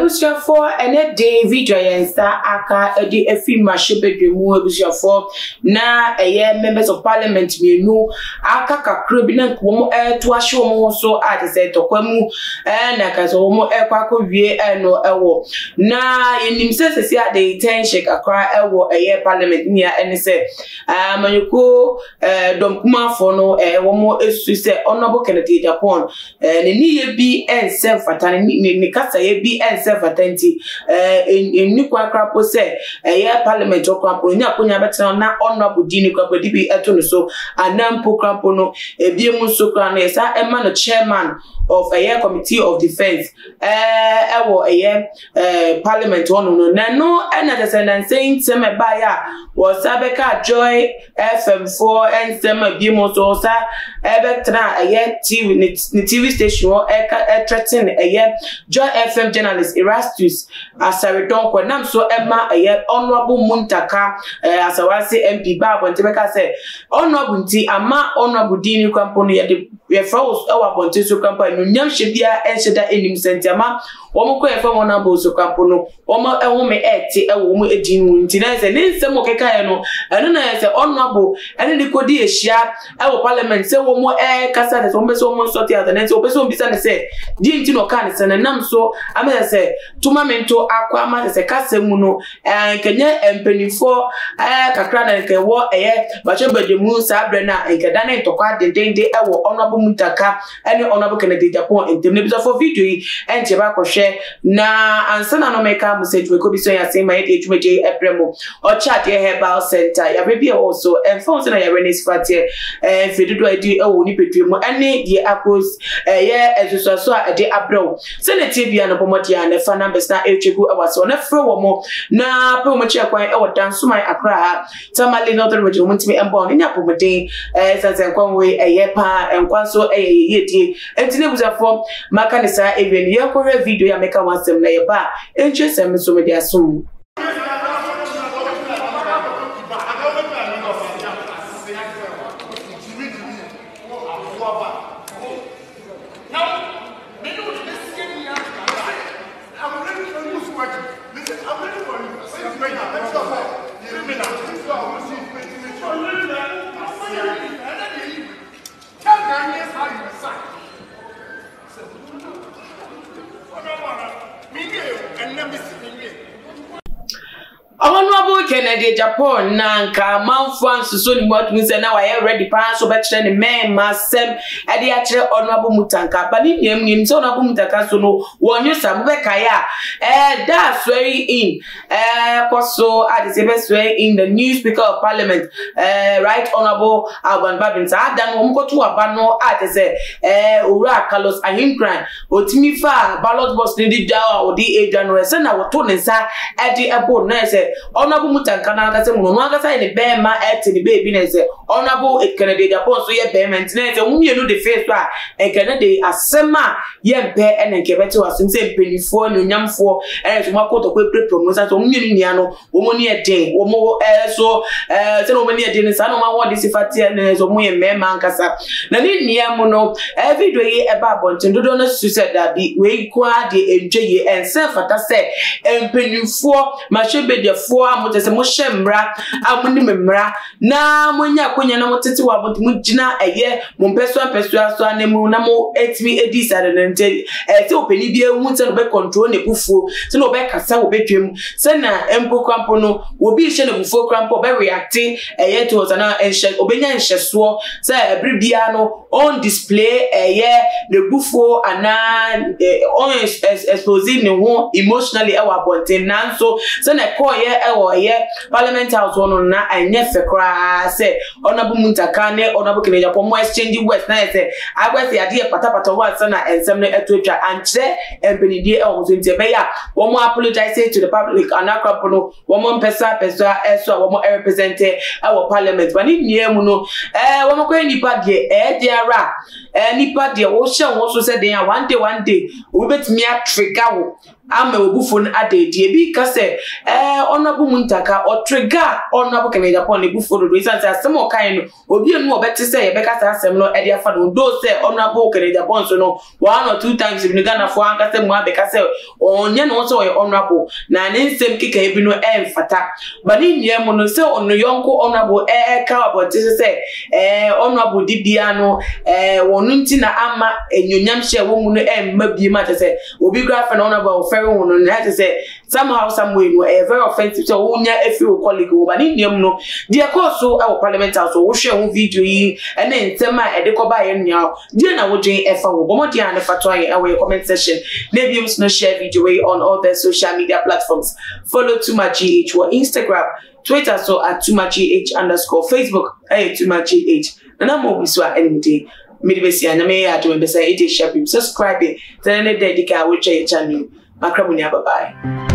Ebusia for ene day video yensta aka edi efi mashebedwemu ebusia for na members of parliament mienu aka kakro bi na nkomo to ahye omo so ade se tokwamu na kaso omo kwako wie no ewo na yenim sesesi ade tension kakra ewo parliament nia ene se manyuko domkuma for no womo esu se honorable Kennedy Agyapong ni ye bi ense fatane ni kasa ye bi ense fatenti ni kwakra po se parliament okrampo nya konya betena na honorable dini kwakra dibi eto no so anampo krampo no ebiemu so kra na esa ema no chairman of a committee of defense parliament one no na no na descendant saying seme baya was abeka joy FM4 and seme biemo so sa ebetra TV station or threaten joy FM journalist Erastus Asaridon ko nam so ema honorable Muntaka asawase MP babo ntebeka say honorable nti ama honorable dini kwampo no ye froze our bonteso campaign no nyam hwebia enhyeda enim sentiama omko ye fam honorable so kwampo no omo ehome eti ewo edin nti na se ne nsem okeka ye no eno na ye se honorable ene de kodi ehia ewo parliament se wo mo kasa de so mo so mo sort out na se obeso mbisa ne se di nti no ka ne se na nam so amese se tuma mento akwa ama se kasa mu no kenye empenifo kakra na nke wo bachebedemu sa abre na nke da na ntokwa dendende ewo honorable Muntaka any honorable Kennedy Agyapong intem ne for video yi enche ba kohwe na ansana no meka message we ko bi so ya say my dey dwumaje ebremo o chat ye herbal center ya be also phones na ya renes fatie fedudo edi ewo ni pedwemu ane ye akos ye esuso a de abrew senate bia no pomoti an fa numbers na echegu awaso na fro wo mo na pe mo che kwan ewo danso mai akra tamale northern region muntimi embo nya pomodin sansen kwan we pa enkwan so yeti entine buzafo makanisa even ye ko video ya meka wansem na ye ba enchesem so me dia sum Honorable Kennedy Agyapong na nka manfo so ni what we say na why ready pa so betre ne men masem e de akire honorable Muntaka ba ni nyem so honorable Muntaka so no wonyo sam be kaya that's very in so at the best way in the new speaker of parliament right honorable Alban Babinsa dan wo mko to aba no at say owura Carlos Ahinkran otimi fa ballot box ni di da odi January se na wo to ne sa e de ebo na se honorable Muntaka na aka se mu no aka say ne be ma eti ne baby na se honorable Kennedy Agyapong so ye be maintenance se mumienu de face a Kennedy asema ye be ene nke beti wasem se mpenifo no nyamfo so makoto ko pre promotion so mumienu nia no wo mo ne eden wo mo so se no mo ne eden sa no ma wo de sifati ne so mo ye mema nkasa na ni nia mo no video ye e ba bonten dodo no suicide da bi we kwa de enje ye ense fata se mpenifo mashebedefo amotese mo hemra amuni memra na monya konya na motete wa bot mu gina mo mpeso aso anemu na mo etimi edisa de nte se openi bia hu se no be control ne bufuo se no be kasa wo betwem se na empo krampo no obi hye ne bufuo krampo be react to na enhye obenya nhyeso se ebri bia no on display the bufuo ana on exposing ne ho emotionally e wa bonten nanso se na call parliament house one na anye fekra se honorable Muntaka ne honorable Kennedy Agyapong mo exchange west na se agwese ade patapata wa se na ensem ne etotwa anche empenidie e wo so ntie be ya wo mo apologize to the public anakwapo no wo mo pesa eso wo mo represent e wo parliament ba ni niemu no wo mo ko nipa de diara nipa de wo hye wo so se den one day we betimi atrigger wo ama obufo ade die bi ka se Honorable Muntaka or trigger Honorable Kennedy Agyapong ne bufo do isan say asem o kan no obi enu obete say ye beka say asem no e dia fa do say Honorable Kennedy Agyapong so no 1 or 2 times in Ghana for an ka say mo abeka say onye no so honorable na ne nsem kika ebi no emfata ba ni nye mo no say onu yonko honorable ka about say honorable dibia no wonu nti na ama enyonyam hye wo mu no emma bi ma say obi gra fa na honorable very one na say somehow somewhere no very offensive so wonya efi o colleague wo ba ni nyam no dia course so our parliament house wo hwe ho video yi ene ntem a ede ko ba ye nua dia na wo dwen efa wo bomo dia na fa to aye our comment section maybe you no share video on all the social media platforms follow TumaGH or Instagram Twitter so at TumaGH _ Facebook TumaGH na mo bi so anything me be see na me ya to be say it share subscribe then the dedica we channel makramunya bye bye.